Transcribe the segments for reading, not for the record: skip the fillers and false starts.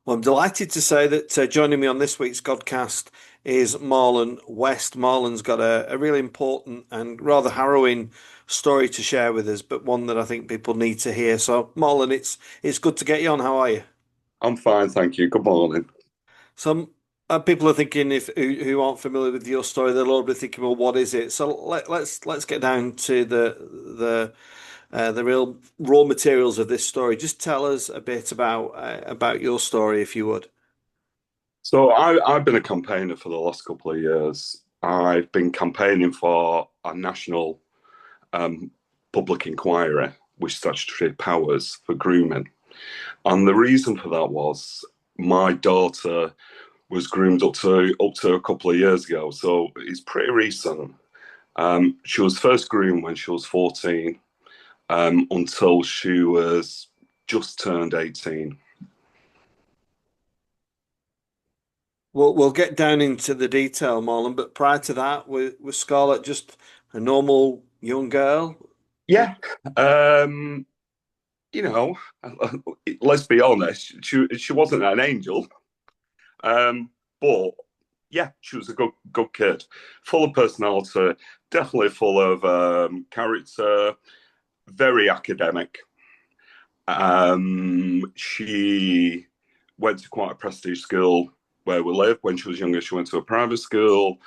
Well, I'm delighted to say that joining me on this week's podcast is Marlon West. Marlon's got a really important and rather harrowing story to share with us, but one that I think people need to hear. So, Marlon, it's good to get you on. How are you? I'm fine, thank you. Good morning. Some people are thinking if who aren't familiar with your story, they'll all be thinking, well, what is it? So let's get down to the real raw materials of this story. Just tell us a bit about your story, if you would. I've been a campaigner for the last couple of years. I've been campaigning for a national um, public inquiry with statutory powers for grooming. And the reason for that was my daughter was groomed up to a couple of years ago. So it's pretty recent. She was first groomed when she was 14, until she was just turned 18. We'll get down into the detail, Marlon, but prior to that, was Scarlett just a normal young girl? Yeah. Um, you know, let's be honest, she wasn't an angel, um, but yeah, she was a good kid, full of personality, definitely full of character, very academic. She went to quite a prestige school where we live. When she was younger, she went to a private school.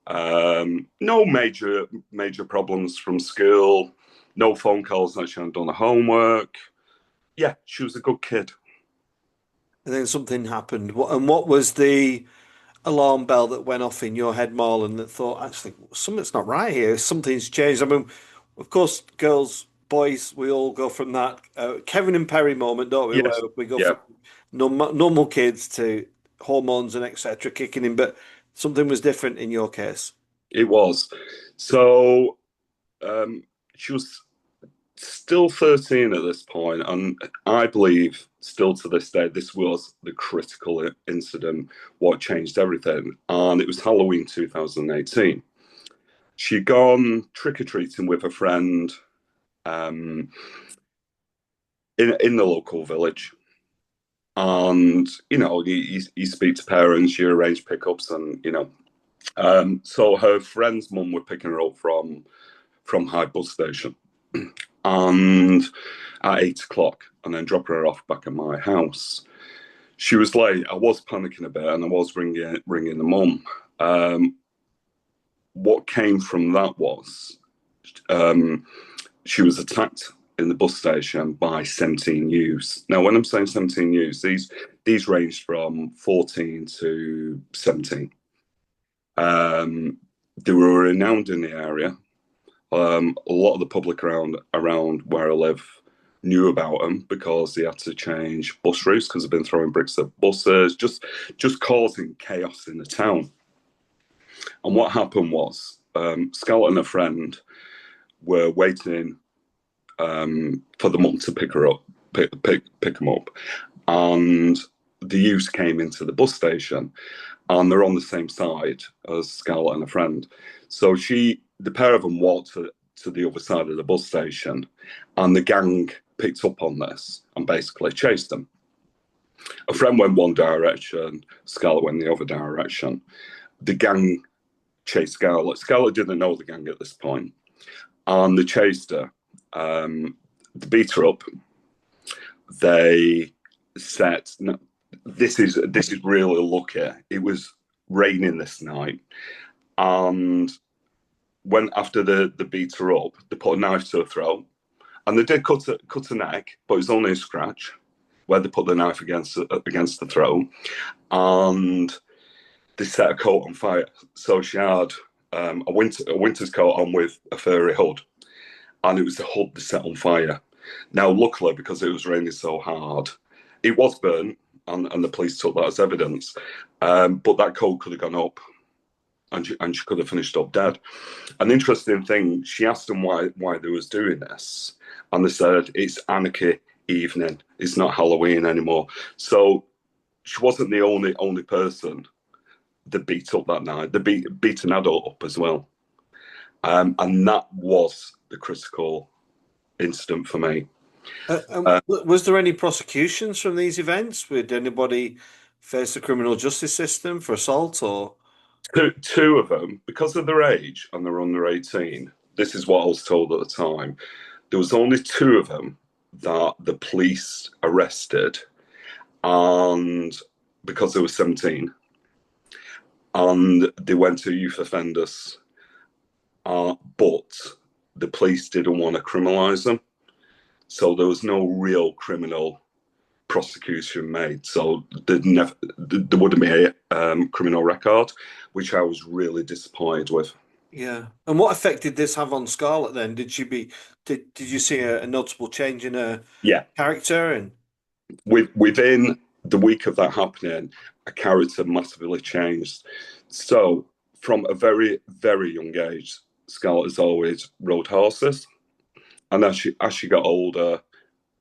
No major problems from school. No phone calls that she hadn't done the homework. Yeah, she was a good kid. And then something happened. What was the alarm bell that went off in your head, Marlon, that thought, actually, something's not right here. Something's changed. I mean, of course, girls, boys, we all go from that Kevin and Perry moment, don't we? Where Yes, we go yeah, from normal kids to hormones and etc. kicking in, but something was different in your case. it was. So um, she was still 13 at this point, and I believe still to this day, this was the critical incident, what changed everything. And it was Halloween 2018. She'd gone trick or treating with a friend um, in the local village. And you speak to parents, you arrange pickups, and so her friend's mum were picking her up from Hyde bus station, and at 8 o'clock, and then dropping her off back at my house. She was late. I was panicking a bit, and I was ringing the mum. Um, what came from that was um, she was attacked in the bus station by 17 youths. Now, when I'm saying 17 youths, these ranged from 14 to 17. They were renowned in the area. A lot of the public around where I live knew about them because they had to change bus routes because they've been throwing bricks at buses, just causing chaos in the town. And what happened was Scarlett and a friend were waiting for the mum to pick them up, and the youths came into the bus station, and they're on the same side as Scarlett and a friend. So the pair of them walked to the other side of the bus station, and the gang picked up on this and basically chased them. A friend went one direction, Scarlett went the other direction. The gang chased Scarlett. Scarlett didn't know the gang at this point, and they chased her. They beat her up. They said, no, this is really lucky. It was raining this night, and when after the beat her up, they put a knife to her throat, and they did cut her neck, but it was only a scratch where they put the knife against the throat, and they set her coat on fire. So she had a winter's coat on with a furry hood, and it was the hood they set on fire. Now, luckily, because it was raining so hard, it was burnt, and the police took that as evidence. But that coat could have gone up, and she could have finished up dead. An interesting thing, she asked them why they was doing this, and they said it's anarchy evening. It's not Halloween anymore. So she wasn't the only person that beat up that night. They beat an adult up as well, and that was the critical incident for me. Was there any prosecutions from these events? Did anybody face the criminal justice system for assault or? Two of them, because of their age and they're under 18, this is what I was told at the time. There was only two of them that the police arrested, and because they were 17, and they went to youth offenders, but the police didn't want to criminalise them, so there was no real criminal prosecution made. So there wouldn't be a criminal record, which I was really disappointed with. Yeah. And what effect did this have on Scarlett then? Did you see a notable change in her Yeah, character and within the week of that happening, a character massively changed. So from a very very young age, Scarlett has always rode horses, and as she got older,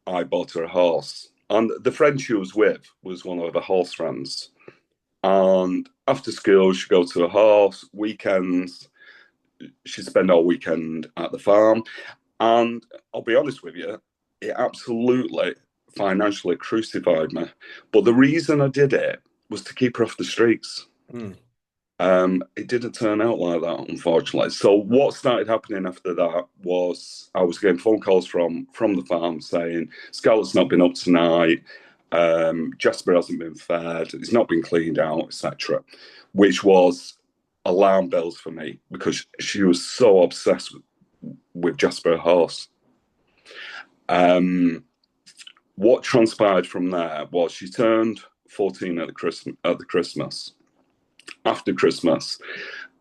I bought her a horse. And the friend she was with was one of her horse friends. And after school, she'd go to a horse. Weekends, she'd spend all weekend at the farm. And I'll be honest with you, it absolutely financially crucified me. But the reason I did it was to keep her off the streets. Hmm. It didn't turn out like that, unfortunately. So what started happening after that was I was getting phone calls from the farm saying Scarlett's not been up tonight, Jasper hasn't been fed, it's not been cleaned out, etc. Which was alarm bells for me because she was so obsessed with Jasper horse. What transpired from there was she turned 14 at the Christmas. After Christmas,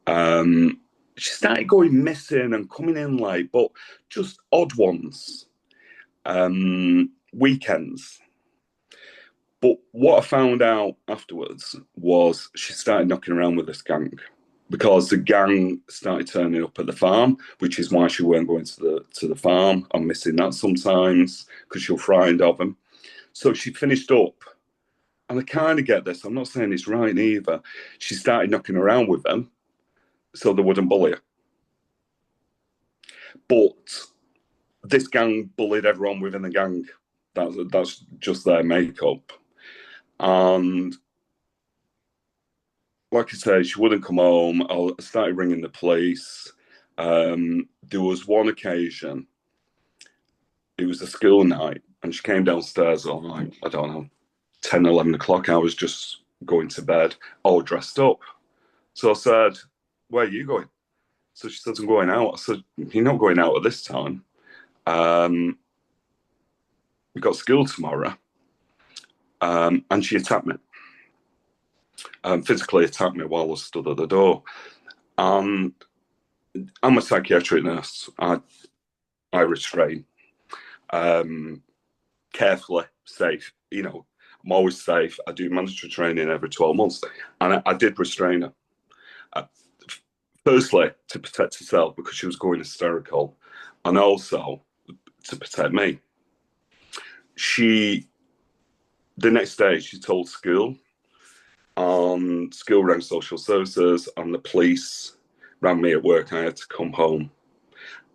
she started going missing and coming in late, but just odd ones, weekends. But what I found out afterwards was she started knocking around with this gang because the gang started turning up at the farm, which is why she weren't going to the farm. I'm missing that sometimes because she'll frightened of them. So she finished up, and I kind of get this. I'm not saying it's right either. She started knocking around with them so they wouldn't bully her. But this gang bullied everyone within the gang. That's just their makeup. And like I say, she wouldn't come home. I started ringing the police. There was one occasion, it was a school night, and she came downstairs at like, I don't know, 10, 11 o'clock. I was just going to bed, all dressed up. So I said, where are you going? So she says, I'm going out. I said, you're not going out at this time. We've got school tomorrow. And she attacked me, physically attacked me while I stood at the door. And I'm a psychiatric nurse. I restrain carefully, safe. I'm always safe. I do mandatory training every 12 months. And I did restrain her. Uh, Firstly, to protect herself because she was going hysterical, and also to protect me. The next day, she told school, and school rang social services, and the police rang me at work. I had to come home,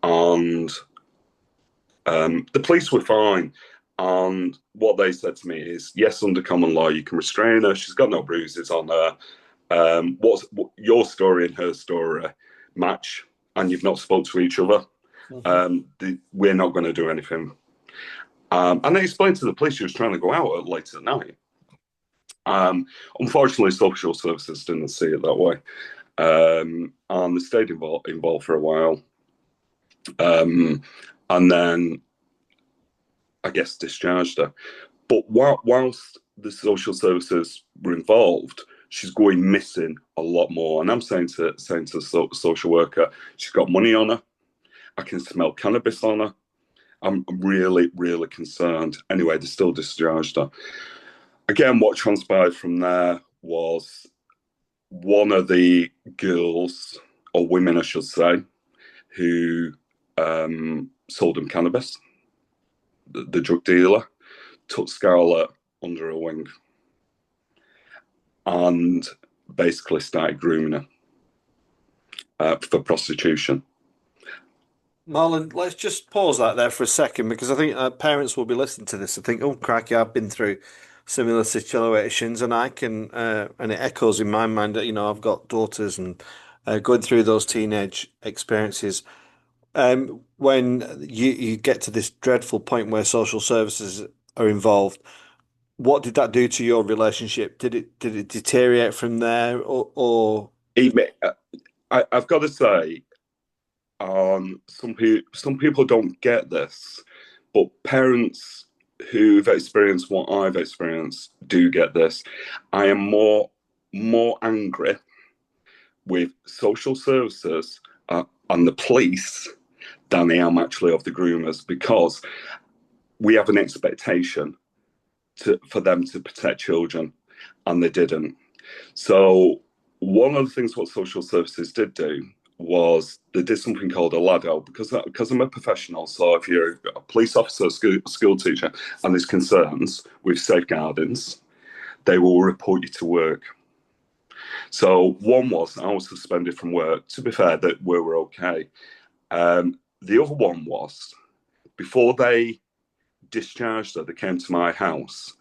and the police were fine. And what they said to me is, yes, under common law, you can restrain her. She's got no bruises on her. What's your story and her story match, and you've not spoke to each other. Mhm. We're not going to do anything. And they explained to the police she was trying to go out late at night. Unfortunately, social services didn't see it that way, and they stayed involved for a while, and then I guess discharged her. But whilst the social services were involved, she's going missing a lot more. And I'm saying to the social worker, she's got money on her. I can smell cannabis on her. I'm really, really concerned. Anyway, they still discharged her. Again, what transpired from there was one of the girls, or women, I should say, who sold him cannabis, the drug dealer, took Scarlett under her wing and basically started grooming her for prostitution. Marlon, let's just pause that there for a second because I think parents will be listening to this and think, "Oh, crikey, I've been through similar situations," and and it echoes in my mind that I've got daughters and going through those teenage experiences. When you get to this dreadful point where social services are involved, what did that do to your relationship? Did it deteriorate from there, or I've got to say, some people don't get this, but parents who've experienced what I've experienced do get this. I am more angry with social services and the police than I am actually of the groomers because we have an expectation for them to protect children, and they didn't. So one of the things what social services did do was they did something called a laddo because I'm a professional. So if you're a police officer, school teacher, and there's concerns with safeguardings, they will report you to work. So one was I was suspended from work. To be fair, that we were okay. The other one was before they discharged her, they came to my house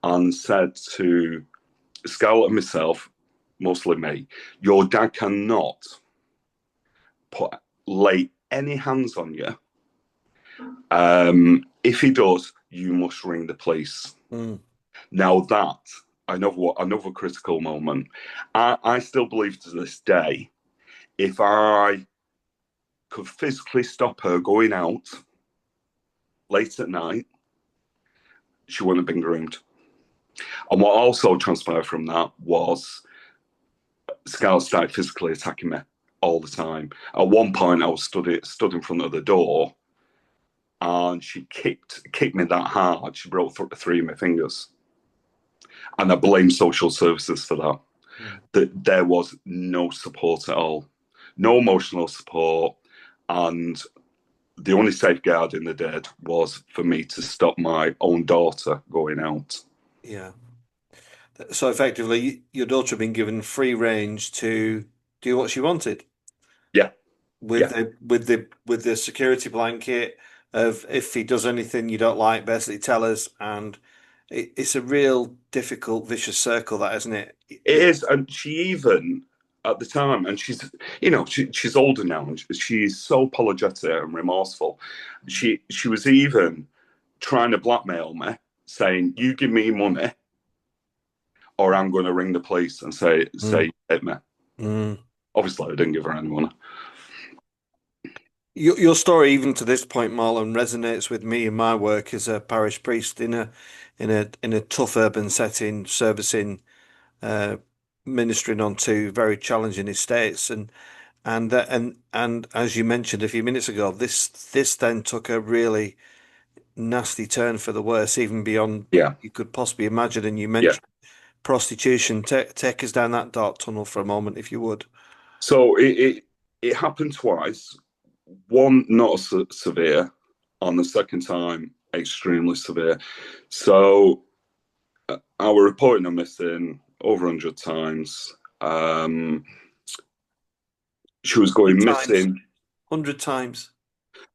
and said to Scarlett and myself, mostly me, your dad cannot lay any hands on you. If he does, you must ring the police. mm, Now that another critical moment. I still believe to this day, if I could physically stop her going out late at night, she wouldn't have been groomed. And what also transpired from that was Scarlett started physically attacking me all the time. At one point, I was stood in front of the door, and she kicked me that hard. She broke three of my fingers, and I blame social services for that. mm. That there was no support at all, no emotional support, and the only safeguarding they did was for me to stop my own daughter going out. Yeah. So effectively, your daughter had been given free range to do what she wanted Yeah, with yeah. the security blanket of if he does anything you don't like, basically tell us. And it's a real difficult, vicious circle, that isn't it? It is, and she even at the time, and she's older now, and she's so apologetic and remorseful. She was even trying to blackmail me, saying, "You give me money, or I'm going to ring the police and say Mm, you hit me." mm. Obviously, I didn't give her any money. Your story, even to this point, Marlon, resonates with me in my work as a parish priest in a tough urban setting, servicing, uh, ministering on two very challenging estates, and as you mentioned a few minutes ago, this then took a really nasty turn for the worse, even beyond Yeah, you could possibly imagine. And you yeah. mentioned prostitution. Take us down that dark tunnel for a moment, if you would. So it happened twice. One not severe, and the second time extremely severe. So I were reporting her missing over 100 times. Um, she was going 100 times. missing. 100 times.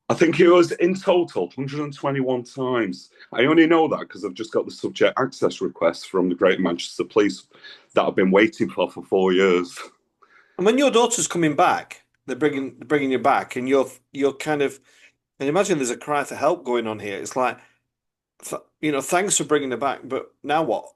I think it was in total 121 times. I only know that because I've just got the subject access request from the Great Manchester Police that I've been waiting for 4 years. And when your daughter's coming back, they're bringing you back, and you're kind of, and imagine there's a cry for help going on here. It's like, thanks for bringing her back, but now what?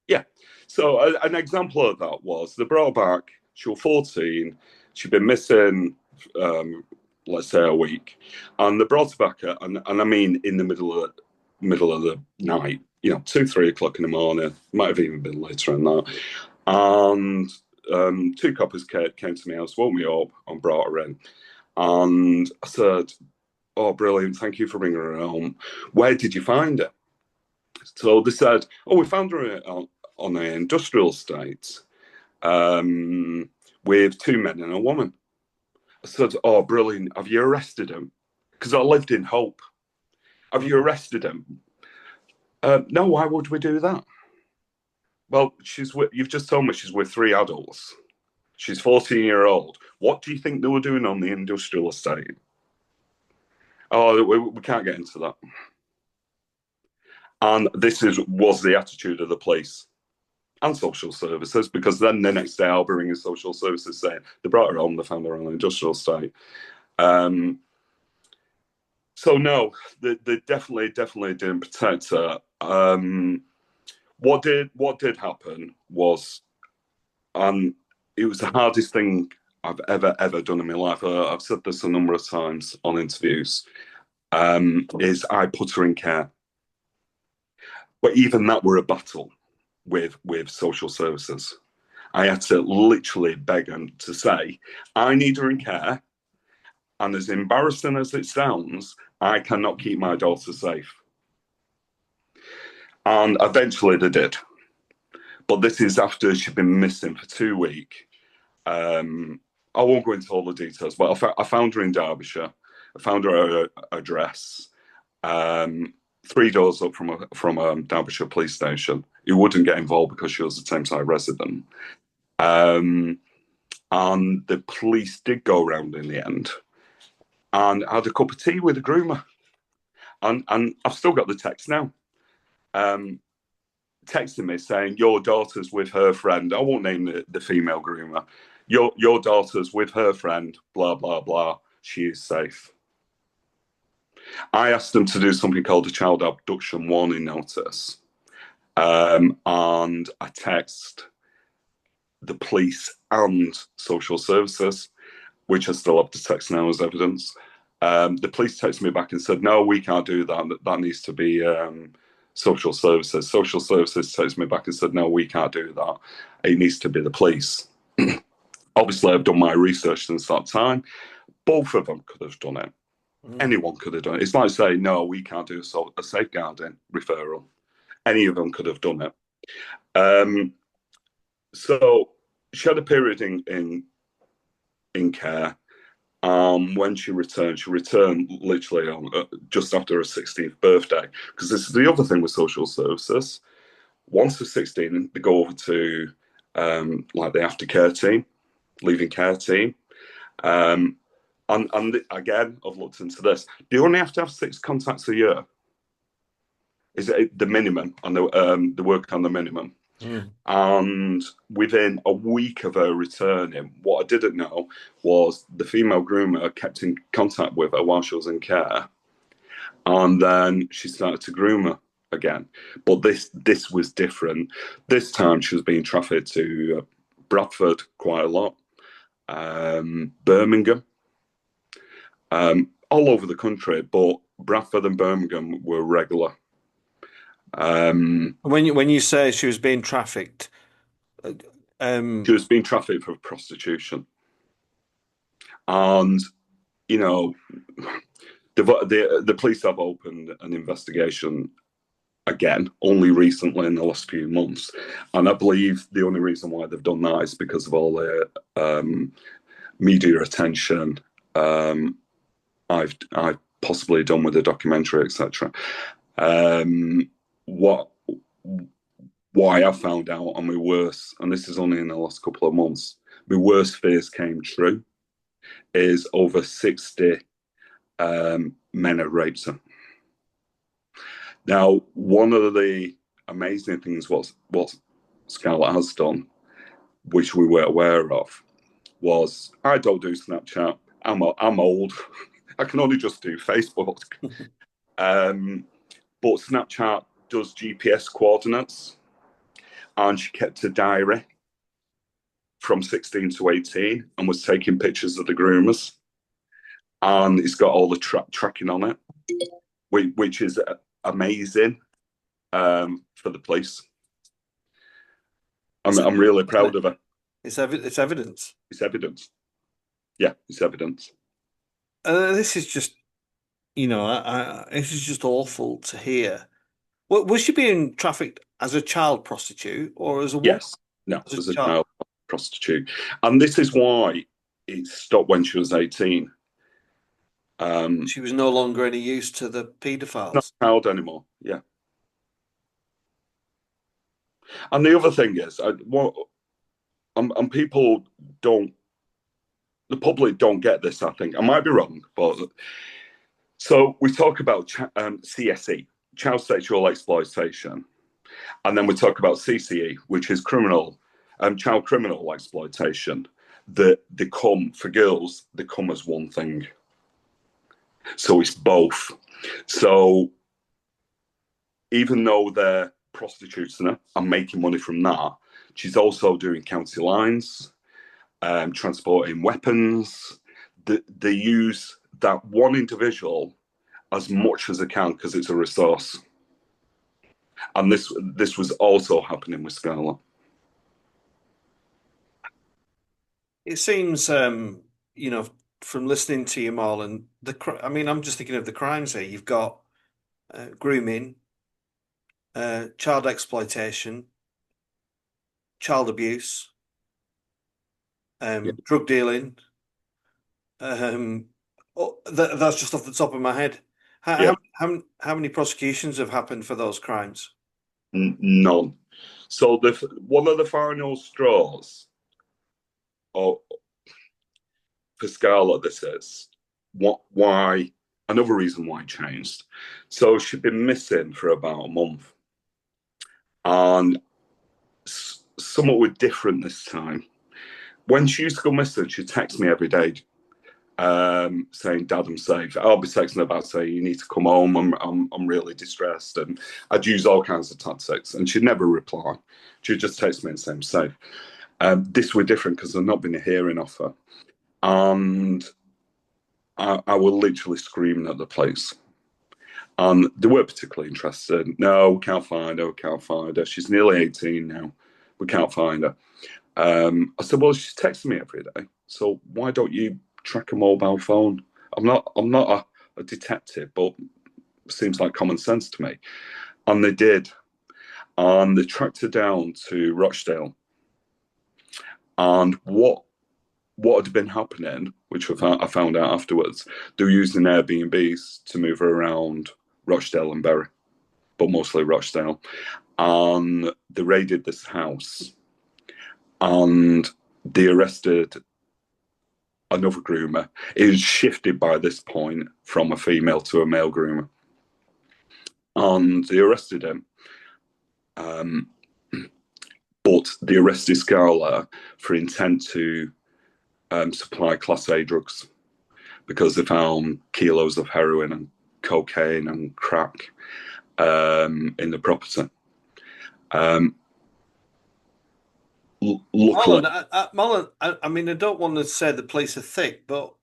Yeah. So an example of that was they brought her back. She was 14. She'd been missing, um, let's say, a week, and they brought her back, and I mean in the middle of the night. 2, 3 o'clock in the morning. Might have even been later than that. And two coppers came to my house, woke me up, and brought her in. And I said, "Oh, brilliant! Thank you for bringing her home. Where did you find her?" So they said, "Oh, we found her on an industrial estate um, with two men and a woman." I said, "Oh, brilliant! Have you arrested him?" Because I lived in Hope. "Have you Mm. arrested him?" No. Why would we do that? Well, you've just told me she's with three adults. She's 14-year-old. What do you think they were doing on the industrial estate? Oh, we can't get into that. And was the attitude of the police and social services, because then the next day I'll be ringing social services saying they brought her home, they found her on an industrial site. Um, so no, they definitely didn't protect her. What did happen was, and it was the hardest thing I've ever done in my life. I've said this a number of times on interviews. Is I put her in care, but even that were a battle with social services. I had to literally beg them to say, I need her in care, and as embarrassing as it sounds, I cannot keep my daughter safe. And eventually they did. But this is after she'd been missing for 2 weeks. I won't go into all the details, but I found her in Derbyshire. I found her address, 3 doors up from a Derbyshire police station. Who wouldn't get involved because she was a Tameside resident. And the police did go around in the end and had a cup of tea with the groomer. And I've still got the text now. Texting me saying, your daughter's with her friend. I won't name the female groomer. Your daughter's with her friend, blah, blah, blah. She is safe. I asked them to do something called a child abduction warning notice. And I text the police and social services, which I still have the text now as evidence. The police texted me back and said, no, we can't do that. That needs to be social services. Social services texted me back and said, no, we can't do that. It needs to be the police. Obviously, I've done my research since that time. Both of them could have done it. Anyone could have done it. It's like saying, no, we can't do a safeguarding referral. Any of them could have done it. So she had a period in care. When she returned literally on just after her 16th birthday. Because this is the other thing with social services. Once they're 16, they go over to like the aftercare team, leaving care team. And again, I've looked into this. They only have to have 6 contacts a year. Is it the minimum? And the work on the minimum. And within a week of her returning, what I didn't know was the female groomer kept in contact with her while she was in care, and then she started to groom her again. But this was different. This time she was being trafficked to Bradford quite a lot, Birmingham, all over the country, but Bradford and Birmingham were regular. When you say she was being trafficked, She was being trafficked for prostitution. And, you know, the police have opened an investigation again, only recently in the last few months. And I believe the only reason why they've done that is because of all the media attention I've possibly done with the documentary, etc. Why I found out on my worst, and this is only in the last couple of months, my worst fears came true, is over 60 men have raped her. Now, one of the amazing things what Scarlett has done, which we were aware of, was I don't do Snapchat. I'm old. I can only just do Facebook. But Snapchat does GPS coordinates, and she kept a diary from 16 to 18 and was taking pictures of the groomers. And it's got all the tracking on it, which is amazing for the police. I'm really proud of her. It's evidence. It's evidence. Yeah, it's evidence. This is just, this is just awful to hear. Was she being trafficked as a child prostitute or as a woman? Yes, no, as a child prostitute. And this is why it stopped when she was 18. She was no longer any use to the paedophiles. Not a child anymore, yeah. And the other thing is, people don't, the public don't get this, I think. I might be wrong, but So we talk about CSE, child sexual exploitation, and then we talk about CCE, which is child criminal exploitation. That they come for girls, they come as one thing. So it's both. So even though they're prostituting her and making money from that, she's also doing county lines, transporting weapons. They use that one individual as much as they can because it's a resource. And this was also happening with Scarlett. It seems, you know, from listening to you, Marlon, I mean, I'm just thinking of the crimes here. You've got grooming, child exploitation, child abuse, Yeah, drug dealing. Um, that's just off the top of my head. yeah, How many prosecutions have happened for those crimes? none. So one of the final straws, or for Scarlett, this is why another reason why it changed. So she'd been missing for about a month, and somewhat were different this time. When she used to go missing, she'd text me every day, saying, "Dad, I'm safe." I'll be texting her about saying, "You need to come home. I'm really distressed," and I'd use all kinds of tactics, and she'd never reply. She'd just text me and say, "I'm safe." This were different because I'd not been hearing off her, and I was literally screaming at the police. And they weren't particularly interested. No, we can't find her. We can't find her. She's nearly 18 now. We can't find her. I said, well, she's texting me every day. So why don't you track a mobile phone? I'm not a detective, but it seems like common sense to me. And they did. And they tracked her down to Rochdale. And what had been happening, which I found out afterwards, they were using Airbnbs to move her around Rochdale and Bury, but mostly Rochdale. And they raided this house and they arrested another groomer. It was shifted by this point from a female to a male groomer. And they arrested him. Um, but they arrested Scarlett for intent to supply Class A drugs because they found kilos of heroin and cocaine and crack in the property. Um, Luckily, Marlon, I mean, I don't want to say the police are thick, but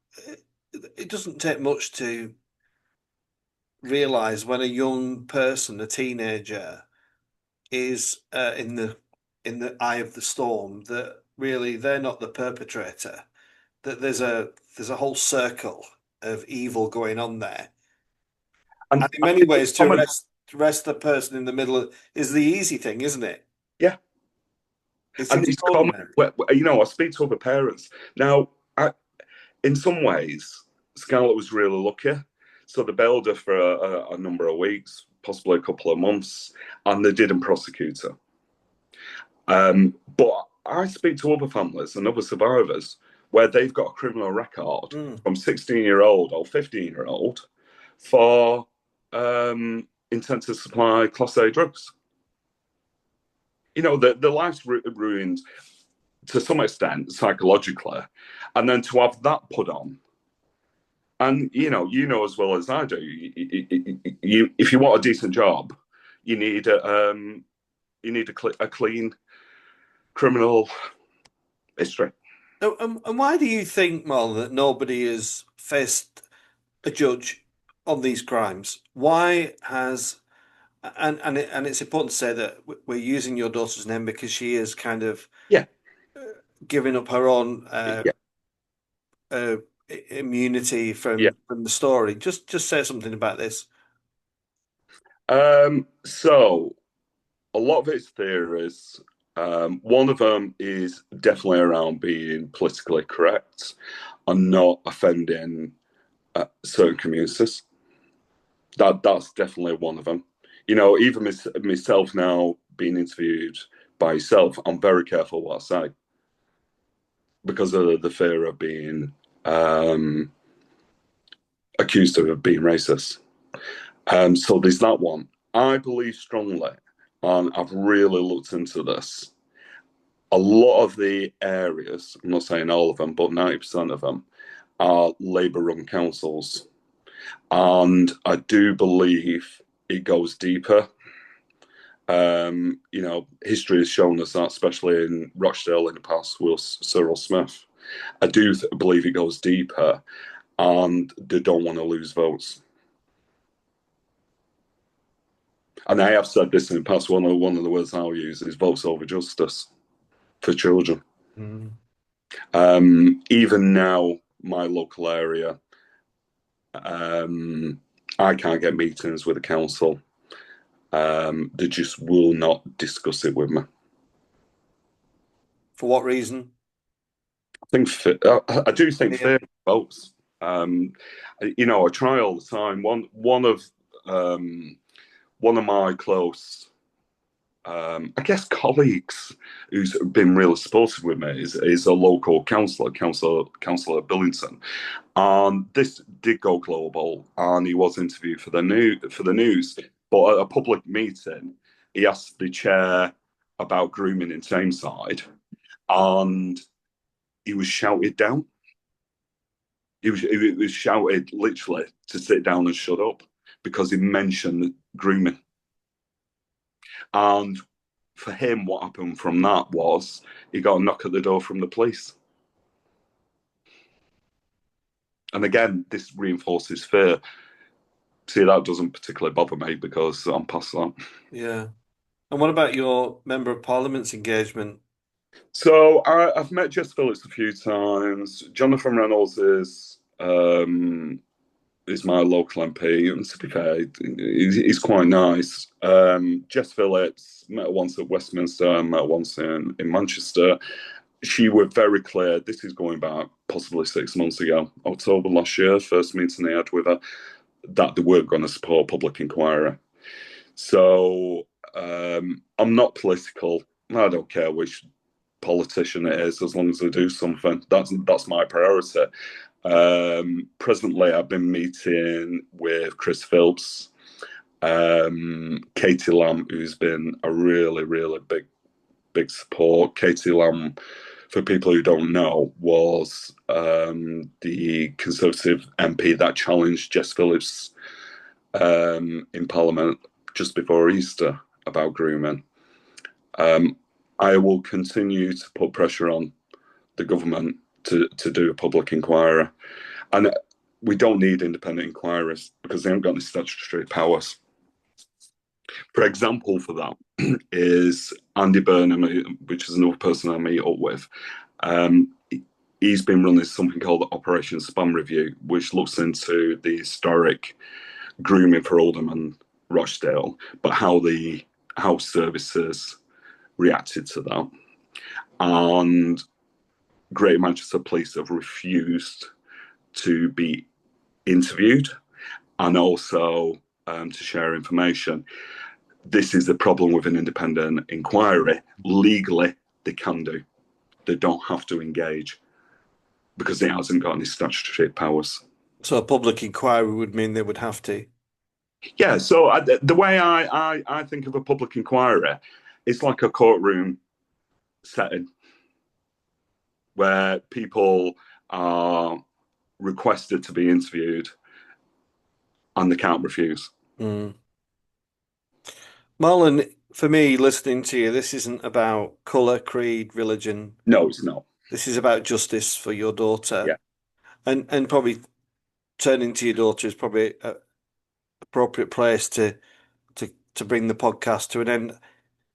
it doesn't take much to realize when a young person, a teenager, is in the eye of the storm that really they're not the perpetrator. That there's a whole circle of evil going on there, and and in I many think it's ways, common. to arrest the person in the middle is the easy thing, isn't it? Yeah, It's and it's common. extraordinary. I speak to other parents now. In some ways, Scarlett was really lucky. So they bailed her for a number of weeks, possibly a couple of months, and they didn't prosecute her. But I speak to other families and other survivors where they've got a criminal record Mm. from 16-year-old or 15-year-old for intent to supply Class A drugs. The life's ruined to some extent psychologically, and then to have that put on. And as well as I do, if you want a decent job, you need a clean criminal history. And why do you think, Marlon, that nobody has faced a judge on these crimes? Why has and it's important to say that we're using your daughter's name because she is kind of Yeah, giving up her own yeah, uh, immunity yeah. from the story. Just say something about this. So a lot of its theories. One of them is definitely around being politically correct and not offending certain communities. That's definitely one of them. Even myself now being interviewed by yourself, I'm very careful what I say because of the fear of being accused her of being racist. So there's that one. I believe strongly, and I've really looked into this. A lot of the areas, I'm not saying all of them, but 90% of them are Labour run councils. And I do believe it goes deeper. History has shown us that, especially in Rochdale in the past with Cyril Smith. I do believe it goes deeper, and they don't want to lose votes. And I have said this in the past. One of the words I'll use is votes over justice for children. Mm. Even now, my local area, I can't get meetings with the council. They just will not discuss it with me. For what reason? I do think Yeah. fear votes. I try all the time. One of my close, I guess, colleagues who's been really supportive with me is a local councillor Billington, and this did go global, and he was interviewed for the news. But at a public meeting, he asked the chair about grooming in Tameside, and he was shouted down. He was shouted literally to sit down and shut up because he mentioned grooming. And for him, what happened from that was he got a knock at the door from the police. And again, this reinforces fear. See, that doesn't particularly bother me because I'm past that. Yeah. And what about your Member of Parliament's engagement? So I've met Jess Phillips a few times. Jonathan Reynolds is my local MP, and to be fair, he's quite nice. Jess Phillips met her once at Westminster, met her once in Manchester. She were very clear. This is going back possibly 6 months ago, October last year, first meeting I had with her, that they weren't going to support public inquiry. So I'm not political. I don't care which politician it is, as long as they do something. That's my priority. Presently, I've been meeting with Chris Phillips, Katie Lamb, who's been a really, really big support. Katie Lamb, for people who don't know, was the Conservative MP that challenged Jess Phillips in Parliament just before Easter about grooming. I will continue to put pressure on the government to do a public inquiry. And we don't need independent inquiries because they haven't got any statutory powers. For example, for that is Andy Burnham, which is another person I meet up with. He's been running something called Operation Spam Review, which looks into the historic grooming for Alderman Rochdale, but how the house services reacted to that. And Greater Manchester Police have refused to be interviewed and also to share information. This is the problem with an independent inquiry. Legally, they can do. They don't have to engage because it hasn't got any statutory powers. So a public inquiry would mean they would have to. Yeah, so the way I think of a public inquiry, it's like a courtroom setting where people are requested to be interviewed and they can't refuse. Mm. Marlon, for me, listening to you, this isn't about colour, creed, religion. No, it's not. This is about justice for your daughter. Yeah. And probably turning to your daughter is probably an appropriate place to bring the podcast to an end.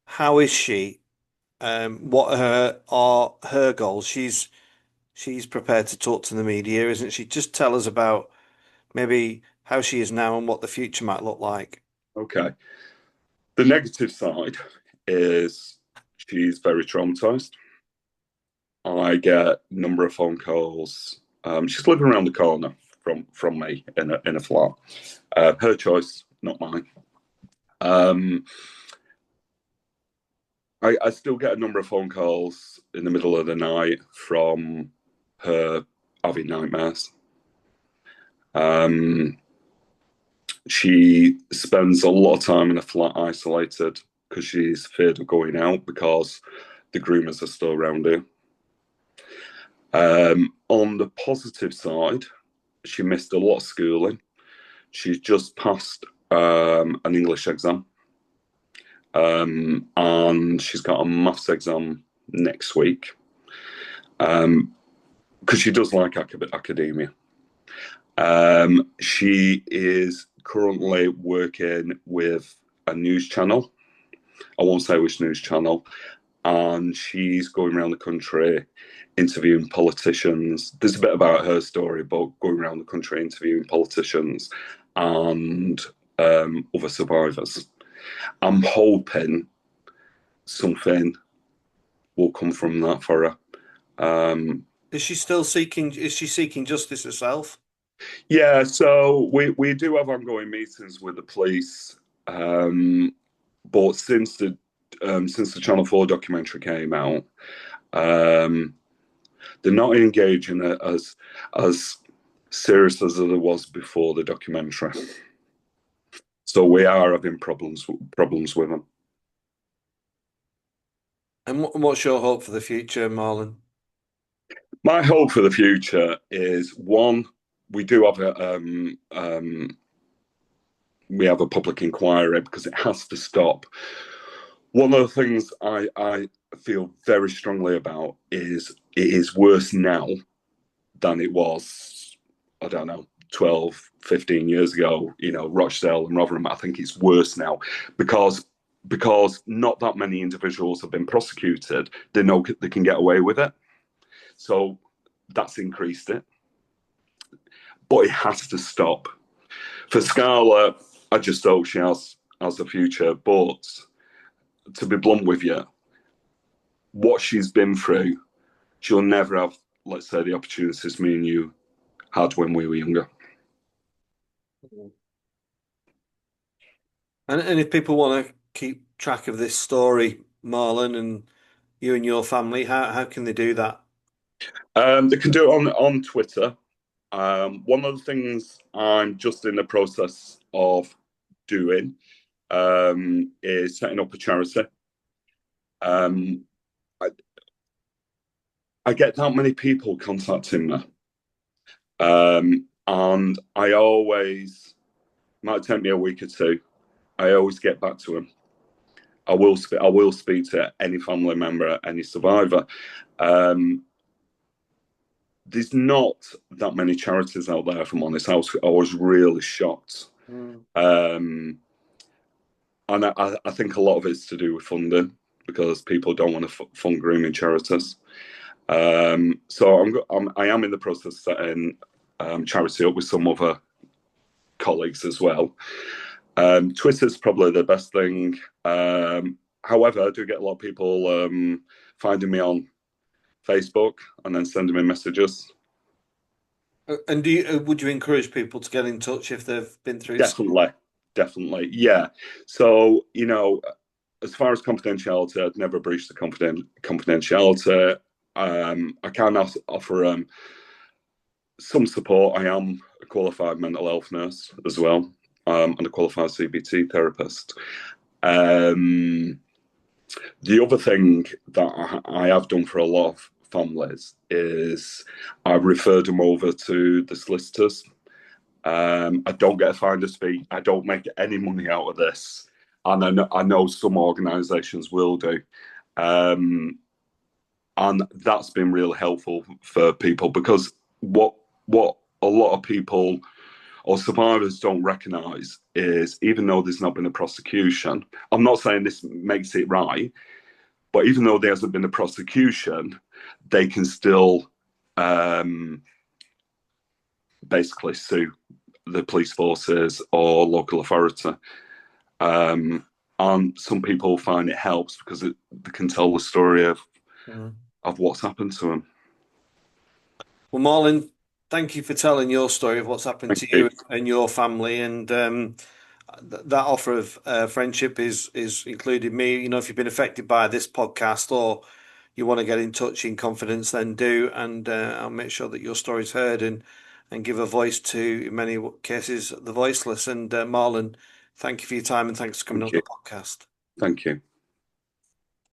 How is she? What are her goals? She's prepared to talk to the media, isn't she? Just tell us about maybe how she is now and what the future might look like. Okay. The negative side is she's very traumatized. I get a number of phone calls. She's living around the corner from me in a flat. Her choice, not mine. I still get a number of phone calls in the middle of the night from her having nightmares. Um, she spends a lot of time in a flat isolated because she's feared of going out because the groomers are still around her. On the positive side, she missed a lot of schooling. She's just passed an English exam, and she's got a maths exam next week because she does like academia. She is currently working with a news channel. I won't say which news channel. And she's going around the country interviewing politicians. There's a bit about her story, but going around the country interviewing politicians and other survivors. I'm hoping something will come from that for her. Is she still seeking? Is she seeking justice herself? Yeah, so we do have ongoing meetings with the police, but since the Channel 4 documentary came out, um, they're not engaging it as serious as it was before the documentary. So we are having problems with them. And what's your hope for the future, Marlon? My hope for the future is one, we do have we have a public inquiry because it has to stop. One of the things I feel very strongly about is it is worse now than it was, I don't know, 12, 15 years ago, Rochdale and Rotherham. I think it's worse now because not that many individuals have been prosecuted. They know they can get away with it. So that's increased it. But it has to stop. For Scarlett, I just hope she has a future. But to be blunt with you, what she's been through, she'll never have, let's say, the opportunities me and you had when we were younger. And if people want to keep track of this story, Marlon, and you and your family, how can they do that? They can do it on Twitter. One of the things I'm just in the process of doing is setting up a charity. Um, I, I get that many people contacting me, and I always might take me a week or two. I always get back to them. I will speak to any family member, any survivor. Um, there's not that many charities out there, if I'm honest. I was really shocked. Mm. Um, and I think a lot of it's to do with funding because people don't want to fund grooming charities. So I am in the process of setting charity up with some other colleagues as well. Twitter's probably the best thing. However, I do get a lot of people finding me on Facebook and then sending me messages. And would you encourage people to get in touch if they've been through something? Definitely, definitely, yeah. So as far as confidentiality, I'd never breached the confidentiality. I can offer some support. I am a qualified mental health nurse as well, and a qualified CBT therapist. The other thing that I have done for a lot of families is I've referred them over to the solicitors. I don't get a finder's fee. I don't make any money out of this, and I know some organisations will do, and that's been really helpful for people because what a lot of people or survivors don't recognise is even though there's not been a prosecution, I'm not saying this makes it right, but even though there hasn't been a prosecution, they can still basically sue the police forces or local authority. And some people find it helps because they can tell the story Mm. of what's happened to them. Well, Marlon, thank you for telling your story of what's happened Thank to you. you and your family, and that offer of friendship is included me. You know, if you've been affected by this podcast or you want to get in touch in confidence, then do, and I'll make sure that your story's heard and and give a voice to, in many cases, the voiceless. And Marlon, thank you for your time and thanks for coming Thank on the you. podcast. Thank you.